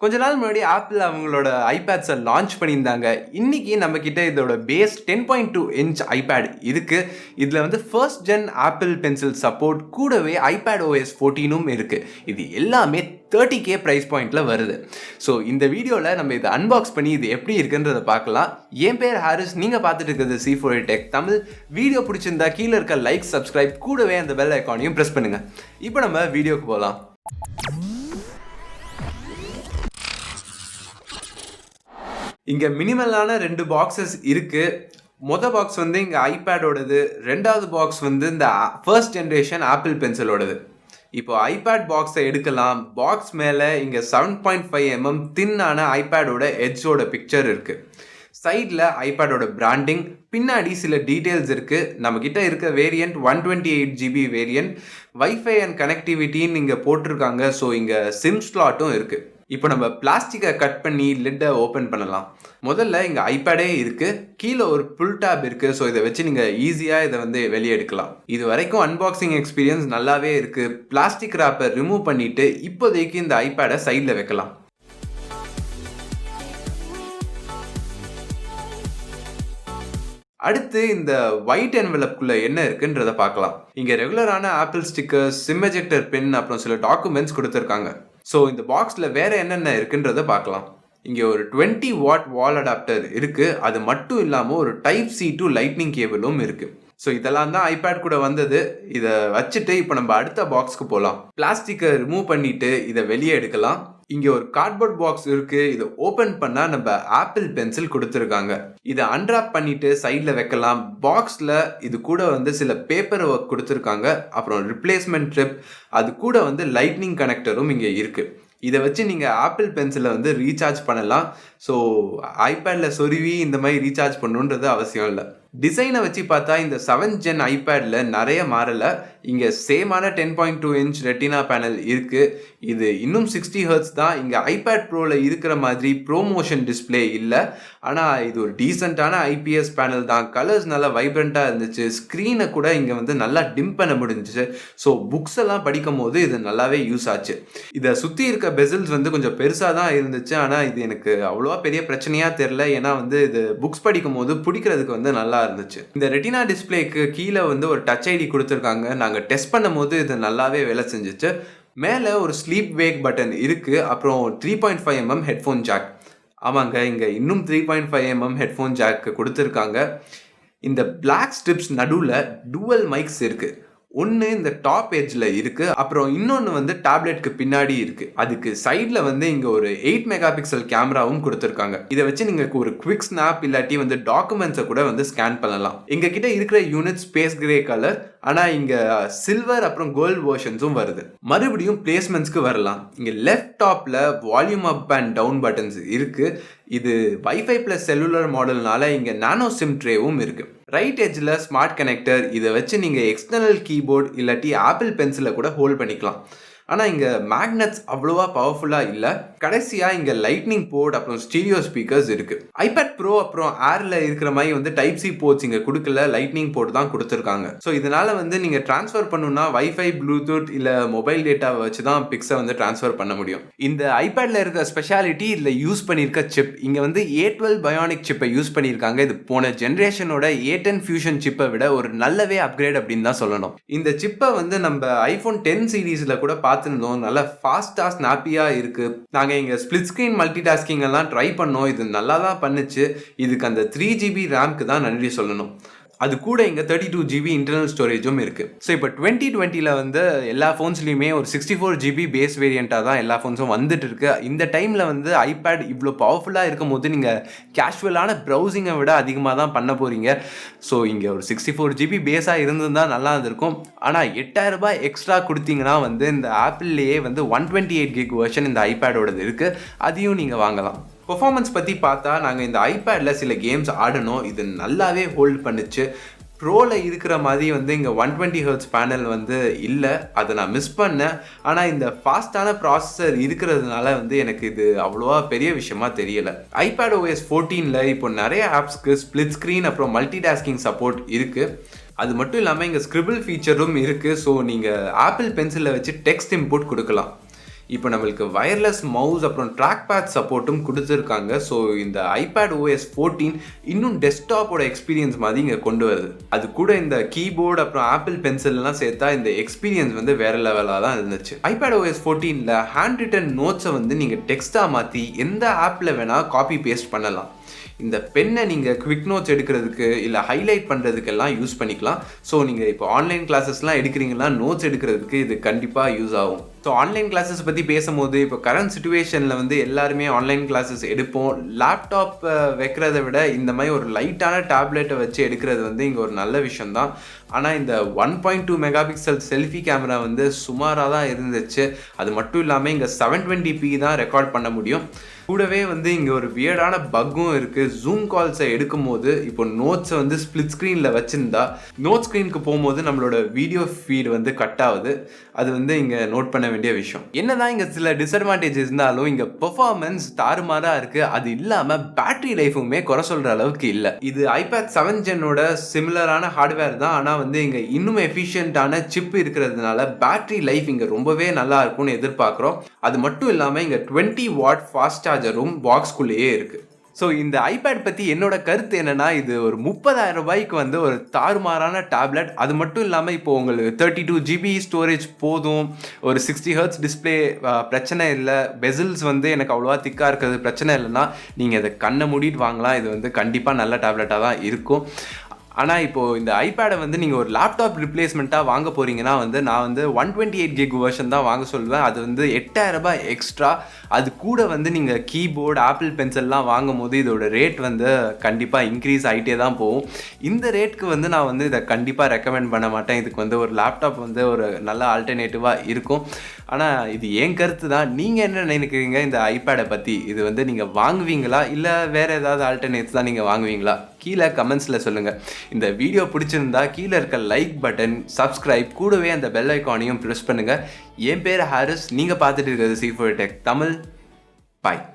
கொஞ்ச நாள் முன்னாடி ஆப்பிள் அவங்களோட ஐபேட்ஸை லான்ச் பண்ணியிருந்தாங்க. இன்னைக்கு நம்ம கிட்ட இதோட பேஸ் 10.2 இன்ச் ஐபேட் இருக்கு. இதில் வந்து first gen Apple pencil support கூடவே iPad OS 14ம் இருக்கு. இது எல்லாமே 30K ப்ரைஸ் பாயிண்டில் வருது. ஸோ இந்த வீடியோவில் நம்ம இதை அன்பாக்ஸ் பண்ணி இது எப்படி இருக்குன்றதை பார்க்கலாம். என் பேர் ஹாரிஸ், நீங்கள் பார்த்துட்டு இருக்கிறது C4A Tech தமிழ். வீடியோ பிடிச்சிருந்தா கீழே இருக்க லைக், சப்ஸ்கிரைப் கூடவே அந்த பெல் ஐக்கானையும் ப்ரெஸ் பண்ணுங்கள். இப்போ நம்ம வீடியோக்கு போகலாம். இங்கே மினிமலான 2 பாக்ஸஸ் இருக்குது. மொதல் பாக்ஸ் வந்து இங்கே ஐபேடோடது, ரெண்டாவது பாக்ஸ் வந்து இந்த ஃபர்ஸ்ட் ஜென்ரேஷன் ஆப்பிள் பென்சிலோடது. இப்போ ஐபேட் பாக்ஸை எடுக்கலாம். பாக்ஸ் மேலே இங்கே 7.5mm தின்னான ஐபேடோட எட்ஜோட பிக்சர் இருக்குது. சைடில் ஐபேடோட பிராண்டிங், பின்னாடி சில டீட்டெயில்ஸ் இருக்குது. நம்மக்கிட்ட இருக்க variant 128GB variant, WiFi and கனெக்டிவிட்டின்னு இங்கே போட்டிருக்காங்க. ஸோ இங்கே சிம் ஸ்லாட்டும் இருக்குது. இப்போ நம்ம பிளாஸ்டிக்கை கட் பண்ணி லிட்டை ஓப்பன் பண்ணலாம். முதல்ல இங்கே ஐபேடே இருக்குது, கீழே ஒரு புல் டேப் இருக்குது. ஸோ இதை வச்சு நீங்கள் ஈஸியாக இதை வந்து வெளியே எடுக்கலாம். இது வரைக்கும் அன்பாக்சிங் எக்ஸ்பீரியன்ஸ் நல்லாவே இருக்குது. பிளாஸ்டிக் ராப்பை ரிமூவ் பண்ணிவிட்டு இப்போதைக்கு இந்த ஐபேடை சைடில் வைக்கலாம். அடுத்து இந்த ஒயிட் என்வெலப்குள்ளே என்ன இருக்குன்றதை பார்க்கலாம். இங்கே ரெகுலரான Apple stickers, sim ejector pin, அப்புறம் சில டாக்குமெண்ட்ஸ் கொடுத்துருக்காங்க. ஸோ இந்த பாக்ஸில் வேறு என்னென்ன இருக்குன்றதை பார்க்கலாம். இங்கே ஒரு 20W வால் அடாப்டர் இருக்குது. அது மட்டும் இல்லாமல் ஒரு Type-C to லைட்னிங் கேபிளும் இருக்குது. ஸோ இதெல்லாம் தான் ஐபேட் கூட வந்தது. இதை வச்சுட்டு இப்போ நம்ம அடுத்த பாக்ஸ்க்கு போகலாம். பிளாஸ்டிக்கை ரிமூவ் பண்ணிவிட்டு இதை வெளியே எடுக்கலாம். இங்கே ஒரு கார்ட்போர்ட் பாக்ஸ் இருக்குது. இதை ஓப்பன் பண்ணால் நம்ம ஆப்பிள் பென்சில் கொடுத்துருக்காங்க. இதை அன்ராப் பண்ணிவிட்டு சைடில் வைக்கலாம். பாக்ஸில் இது கூட வந்து சில பேப்பர் ஒர்க் கொடுத்துருக்காங்க. அப்புறம் ரிப்ளேஸ்மெண்ட் ட்ரிப், அது கூட வந்து லைட்னிங் கனெக்டரும் இங்கே இருக்குது. இதை வச்சு நீங்கள் ஆப்பிள் பென்சிலை வந்து ரீசார்ஜ் பண்ணலாம். ஸோ ஐபேடில் சொருவி இந்த மாதிரி ரீசார்ஜ் பண்ணணுன்றது அவசியம் இல்லை. டிசைனை வச்சு பார்த்தா இந்த 7th ஜென் ஐபேடில் நிறைய மாறலை. இங்கே சேமான 10.2 இன்ச் ரெட்டினா பேனல் இருக்குது. இது இன்னும் 60Hz தான். இங்கே ஐபேட் ப்ரோவில் இருக்கிற மாதிரி ப்ரோமோஷன் டிஸ்பிளே இல்லை. ஆனால் இது ஒரு டீசெண்டான IPS பேனல் தான். கலர்ஸ் நல்லா வைப்ரண்ட்டாக இருந்துச்சு. ஸ்க்ரீனை கூட இங்கே வந்து நல்லா டிம் பண்ண முடிஞ்சிச்சு. ஸோ புக்ஸ் எல்லாம் படிக்கும் போது இது நல்லாவே யூஸ் ஆச்சு. இதை சுற்றி இருக்க பெசில்ஸ் வந்து கொஞ்சம் பெருசாக தான் இருந்துச்சு. ஆனால் இது எனக்கு அவ்வளோவா பெரிய பிரச்சனையாக தெரில. ஏன்னா வந்து இது புக்ஸ் படிக்கும் போது பிடிக்கிறதுக்கு வந்து நல்லா இருந்துச்சு. இந்த ரெட்டினா டிஸ்பிளேக்கு கீழே வந்து ஒரு டச் ஐடி கொடுத்துருக்காங்க. நாங்கள் டெஸ்ட் பண்ணும் போது இது நல்லாவே வேலை செஞ்சிச்சு. மேலே ஒரு ஸ்லீப் வேக் பட்டன் இருக்குது. அப்புறம் 3.5mm ஹெட்ஃபோன் ஜாக். ஆமாங்க, இங்கே இன்னும் 3.5mm ஹெட்ஃபோன் ஜாக் கொடுத்துருக்காங்க. இந்த பிளாக் ஸ்ட்ரிப்ஸ் நடுவில் டூவல் மைக்ஸ் இருக்குது. ஒன்று இந்த டாப் எட்ஜில் இருக்குது, அப்புறம் இன்னொன்று வந்து டேப்லெட்க்கு பின்னாடி இருக்குது. அதுக்கு சைடில் வந்து இங்கே ஒரு 8 MP கேமராவும் கொடுத்துருக்காங்க. இதை வச்சு நீங்கள் ஒரு குவிக் ஸ்னாப் இல்லாட்டி வந்து டாக்குமெண்ட்ஸை கூட வந்து ஸ்கேன் பண்ணலாம். எங்கள் கிட்ட இருக்கிற யூனிட் ஸ்பேஸ் கிரே கலர், ஆனால் இங்கே சில்வர் அப்புறம் கோல்டு வெர்ஷன்ஸும் வருது. மறுபடியும் பிளேஸ்மெண்ட்ஸ்க்கு வரலாம். இங்கே லெஃப்ட் டாப்பில் volume up and down buttons இருக்குது. இது வைஃபை ப்ளஸ் செல்லுலர் மாடல்னால இங்கே நானோ சிம் ட்ரேவும் இருக்குது. ரைட் எட்ஜில் ஸ்மார்ட் கனெக்டர். இதை வச்சு நீங்கள் எக்ஸ்டர்னல் கீபோர்ட் இல்லாட்டி ஆப்பிள் பென்சிலை கூட ஹோல்ட் பண்ணிக்கலாம். ஆனால் இங்கே மேக்னட்ஸ் அவ்வளோவா பவர்ஃபுல்லாக இல்லை. கடைசியாக இங்கே லைட்னிங் போர்ட் அப்புறம் ஸ்டீரியோ ஸ்பீக்கர்ஸ் இருக்குது. ஐபேட் ப்ரோ அப்புறம் ஏரில் இருக்கிற மாதிரி வந்து Type-C போர்ட்ஸ் இங்கே கொடுக்கல, லைட்னிங் போர்ட் தான் கொடுத்துருக்காங்க. ஸோ இதனால் வந்து நீங்கள் ட்ரான்ஸ்ஃபர் பண்ணணும்னா வைஃபை, ப்ளூடூத் இல்லை மொபைல் டேட்டாவை வச்சு தான் பிக்ஸை வந்து ட்ரான்ஸ்ஃபர் பண்ண முடியும். இந்த ஐபேடில் இருக்க ஸ்பெஷாலிட்டி இதில் யூஸ் பண்ணியிருக்க சிப். இங்கே வந்து A12 Bionic சிப்பை யூஸ் பண்ணியிருக்காங்க. இது போன ஜென்ரேஷனோட A10 ஃபியூஷன் சிப்பை விட ஒரு நல்லவே அப்கிரேட் அப்படின்னு தான் சொல்லணும். இந்த சிப்பை வந்து நம்ம iPhone 10 சீரீஸில் கூட பார்த்துருந்தோம். நல்லா ஃபாஸ்ட்டாக ஸ்னாப்பியாக இருக்குது. நாங்கள் இங்கே ஸ்பிளிட் ஸ்க்ரீன் மல்டி டாஸ்கிங் எல்லாம் ட்ரை பண்ணோம். இது நல்லா தான் பண்ணுச்சு. இதுக்கு அந்த 3GB ரேம்க்கு தான் நன்றி சொல்லணும். அது கூட இங்கே 32GB இன்டர்னல் ஸ்டோரேஜும் இருக்குது. ஸோ இப்போ 2020 வந்து எல்லா ஃபோன்ஸ்லையுமே ஒரு 64GB பேஸ் வேரியண்ட்டாக தான் எல்லா ஃபோன்ஸும் வந்துட்டு இருக்கு. இந்த டைமில் வந்து ஐபேட் இவ்வளோ பவர்ஃபுல்லாக இருக்கும் போது நீங்கள் கேஷுவலான ப்ரௌசிங்கை விட அதிகமாக தான் பண்ண போகிறீங்க. ஸோ இங்கே ஒரு 64GB பேஸாக இருந்திருந்தால் நல்லா இருந்திருக்கும். ஆனால் 8000 ரூபாய் எக்ஸ்ட்ரா கொடுத்தீங்கன்னா வந்து இந்த ஆப்பிள்லேயே வந்து 128GB வெர்ஷன் இந்த ஐபேடோடது இருக்குது. அதையும் நீங்கள் வாங்கலாம். பெர்ஃபார்மன்ஸ் பற்றி பார்த்தா நாங்கள் இந்த ஐபேடில் சில கேம்ஸ் ஆடணும். இது நல்லாவே ஹோல்ட் பண்ணுச்சு. ப்ரோவில் இருக்கிற மாதிரி வந்து இங்கே 120Hz பேனல் வந்து இல்லை, அதை நான் மிஸ் பண்ணேன். ஆனால் இந்த ஃபாஸ்ட்டான ப்ராசஸர் இருக்கிறதுனால வந்து எனக்கு இது அவ்வளோவா பெரிய விஷயமா தெரியலை. iPad OS 14 இப்போ நிறைய ஆப்ஸ்க்கு ஸ்பிளிட் ஸ்க்ரீன் அப்புறம் மல்டி டாஸ்கிங் சப்போர்ட் இருக்குது. அது மட்டும் இல்லாமல் இங்கே ஸ்கிரிபிள் ஃபீச்சரும் இருக்குது. ஸோ நீங்கள் ஆப்பிள் பென்சிலில் வச்சு டெக்ஸ்ட் இன்புட் கொடுக்கலாம். இப்போ நம்மளுக்கு வயர்லெஸ் மவுஸ் அப்புறம் ட்ராக் பேட் சப்போர்ட்டும் கொடுத்துருக்காங்க. ஸோ இந்த iPad OS 14 இன்னும் டெஸ்க்டாப்போட எக்ஸ்பீரியன்ஸ் மாதிரி இங்கே கொண்டு வருது. அது கூட இந்த கீபோர்டு அப்புறம் ஆப்பிள் பென்சில்லாம் சேர்த்தா இந்த எக்ஸ்பீரியன்ஸ் வந்து வேற லெவலாக தான் இருந்துச்சு. iPad OS 14ல ஹேண்ட் ரிட்டன் நோட்ஸை வந்து நீங்கள் டெக்ஸ்ட்டாக மாற்றி எந்த ஆப்பில் வேணால் காப்பி பேஸ்ட் பண்ணலாம். இந்த பென்னை நீங்கள் குவிக் நோட்ஸ் எடுக்கிறதுக்கு இல்லை ஹைலைட் பண்ணுறதுக்கெல்லாம் யூஸ் பண்ணிக்கலாம். ஸோ நீங்கள் இப்போ ஆன்லைன் கிளாஸஸ்லாம் எடுக்கிறீங்கன்னா நோட்ஸ் எடுக்கிறதுக்கு இது கண்டிப்பாக யூஸ் ஆகும். ஸோ ஆன்லைன் கிளாஸஸ் பற்றி பேசும்போது இப்போ கரண்ட் சுச்சுவேஷனில் வந்து எல்லாருமே ஆன்லைன் கிளாஸஸ் எடுப்போம். லேப்டாப் வைக்கிறத விட இந்த மாதிரி ஒரு லைட்டான டேப்லெட்டை வச்சு எடுக்கிறது வந்து இங்கே ஒரு நல்ல விஷயம்தான். ஆனால் இந்த 1.2 மெகாபிக்சல் செல்ஃபி கேமரா வந்து சுமாராக தான் இருந்துச்சு. அது மட்டும் இல்லாமல் இங்கே 720p தான் ரெக்கார்ட் பண்ண முடியும். கூடவே வந்து இங்கே ஒரு வியர்டான பக்கும் இருக்குது. ஜூம் கால்ஸை எடுக்கும் போது இப்போ நோட்ஸை வந்து ஸ்பிளிட் ஸ்க்ரீனில் வச்சுருந்தா நோட் ஸ்க்ரீனுக்கு போகும்போது நம்மளோட வீடியோ ஃபீட் வந்து கட் ஆகுது. அது வந்து இங்கே நோட் பண்ண வேண்டிய விஷயம். என்னதான் இங்கே சில டிஸ்அட்வான்டேஜ் இருந்தாலும் இங்கே பெர்ஃபார்மன்ஸ் தாறுமாறாக இருக்குது. அது இல்லாமல் பேட்டரி லைஃபுமே குறை சொல்கிற அளவுக்கு இல்லை. இது iPad 7 ஜென்னோட சிமிலரான ஹார்ட்வேர் தான். ஆனால் வந்து இங்கே இன்னும் எஃபிஷியன்ட்டான சிப் இருக்கிறதுனால பேட்டரி லைஃப் இங்கே ரொம்பவே நல்லா இருக்கும்னு எதிர்பார்க்குறோம். அது மட்டும் இல்லாமல் இங்கே 20 வாட் ஃபாஸ்ட் சார்ஜரும் பாக்ஸ்குள்ளேயே இருக்குது. ஸோ இந்த iPad பற்றி என்னோட கருத்து என்னென்னா, இது ஒரு 30,000 ரூபாய்க்கு வந்து ஒரு தாறுமாறான டேப்லெட். அது மட்டும் இல்லாமல் இப்போ உங்களுக்கு 32 GB ஸ்டோரேஜ் போதும். ஒரு 60 Hz டிஸ்பிளே பிரச்சனை இல்லை. பெசில்ஸ் வந்து எனக்கு அவ்வளோவா திக்காக இருக்கிறது பிரச்சனை இல்லைன்னா நீங்கள் அதை கண்ணை மூடிட்டு வாங்கலாம். இது வந்து கண்டிப்பாக நல்ல டேப்லெட்டாக தான் இருக்கும். ஆனால் இப்போது இந்த iPad-ஐ வந்து நீங்கள் ஒரு லேப்டாப் ரிப்ளேஸ்மெண்ட்டாக வாங்க போகிறீங்கன்னா வந்து நான் வந்து 128GB வெர்ஷன் தான் வாங்க சொல்லுவேன். அது வந்து 8,000 ரூபாய் எக்ஸ்ட்ரா. அது கூட வந்து நீங்கள் கீபோர்டு ஆப்பிள் பென்சில்லாம் வாங்கும் போது இதோட ரேட் வந்து கண்டிப்பாக இன்க்ரீஸ் ஆகிட்டே தான் போகும். இந்த ரேட்க்கு வந்து நான் வந்து இதை கண்டிப்பாக ரெக்கமெண்ட் பண்ண மாட்டேன். இதுக்கு வந்து ஒரு லேப்டாப் வந்து ஒரு நல்ல ஆல்டர்னேட்டிவாக இருக்கும். ஆனால் இது என் கருத்து தான். நீங்கள் என்ன நினைக்கிறீங்க இந்த iPad-ஐ பற்றி? இது வந்து நீங்கள் வாங்குவீங்களா இல்லை வேறு ஏதாவது ஆல்டர்னேட்ஸ் தான் நீங்கள் வாங்குவீங்களா? கீழே கமெண்ட்ஸில் சொல்லுங்கள். இந்த வீடியோ பிடிச்சிருந்தா கீழே இருக்க லைக் பட்டன், சப்ஸ்கிரைப், கூடவே அந்த பெல் ஐக்கானையும் ப்ரெஸ் பண்ணுங்கள். என் பேர் ஹாரிஸ். நீங்கள் பார்த்துட்டு இருக்கிறது C4 Tech தமிழ். பாய்.